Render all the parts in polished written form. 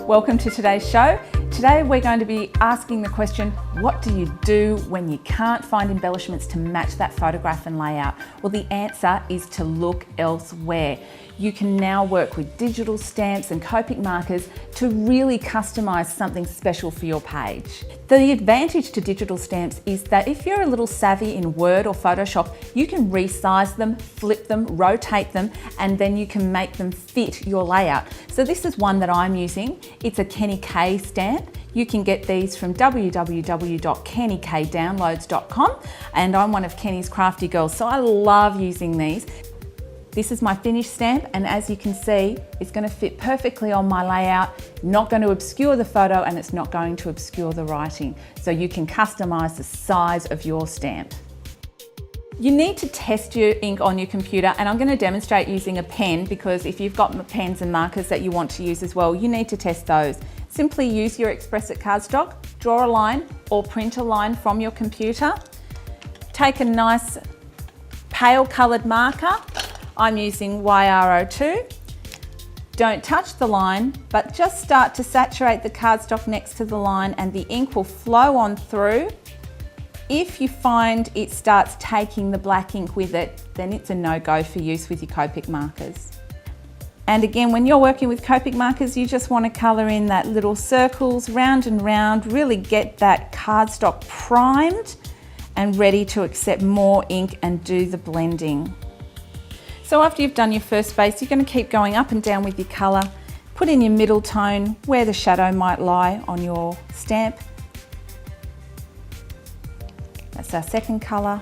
Welcome to today's show. Today we're going to be asking the question, what do you do when you can't find embellishments to match that photograph and layout? Well, the answer is to look elsewhere. You can now work with digital stamps and Copic markers to really customize something special for your page. The advantage to digital stamps is that if you're a little savvy in Word or Photoshop, you can resize them, flip them, rotate them, and then you can make them fit your layout. So this is one that I'm using. It's a Kenny K stamp. You can get these from www.kennykdownloads.com, and I'm one of Kenny's crafty girls, so I love using these. This is my finished stamp, and as you can see, it's going to fit perfectly on my layout, not going to obscure the photo, and it's not going to obscure the writing. So you can customize the size of your stamp. You need to test your ink on your computer, and I'm going to demonstrate using a pen, because if you've got pens and markers that you want to use as well, you need to test those. Simply use your Express It cardstock, draw a line or print a line from your computer. Take a nice pale coloured marker. I'm using YR02. Don't touch the line, but just start to saturate the cardstock next to the line and the ink will flow on through. If you find it starts taking the black ink with it, then it's a no-go for use with your Copic markers. And again, when you're working with Copic markers, you just want to colour in that little circles round and round, really get that cardstock primed and ready to accept more ink and do the blending. So after you've done your first base, you're going to keep going up and down with your colour. Put in your middle tone where the shadow might lie on your stamp. That's our second colour.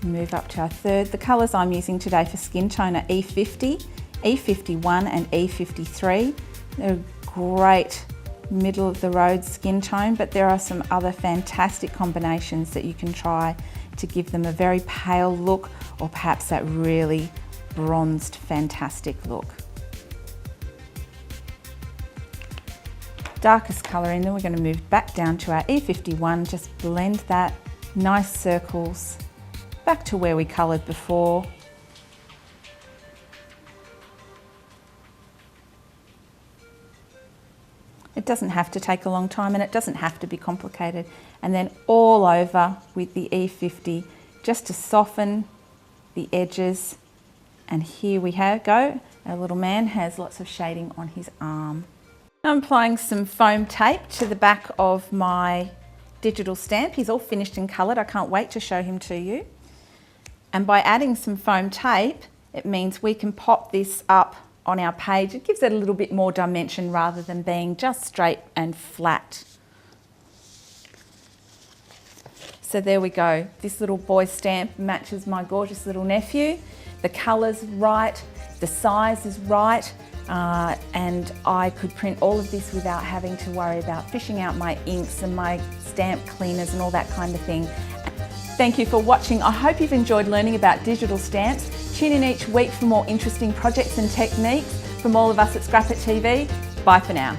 Move up to our third. The colours I'm using today for skin tone are E50, E51 and E53. They're a great middle of the road skin tone, but there are some other fantastic combinations that you can try to give them a very pale look, or perhaps that really bronzed, fantastic look. Darkest colour in, then we're going to move back down to our E51, just blend that, nice circles, back to where we coloured before. It doesn't have to take a long time and it doesn't have to be complicated. And then all over with the E50 just to soften the edges. And here we go. Our little man has lots of shading on his arm. I'm applying some foam tape to the back of my digital stamp. He's all finished and coloured. I can't wait to show him to you. And by adding some foam tape, it means we can pop this up on our page. It gives it a little bit more dimension rather than being just straight and flat. So there we go. This little boy stamp matches my gorgeous little nephew. The colour's right, the size is right, and I could print all of this without having to worry about fishing out my inks and my stamp cleaners and all that kind of thing. Thank you for watching. I hope you've enjoyed learning about digital stamps. Tune in each week for more interesting projects and techniques from all of us at Scrapbook TV. Bye for now.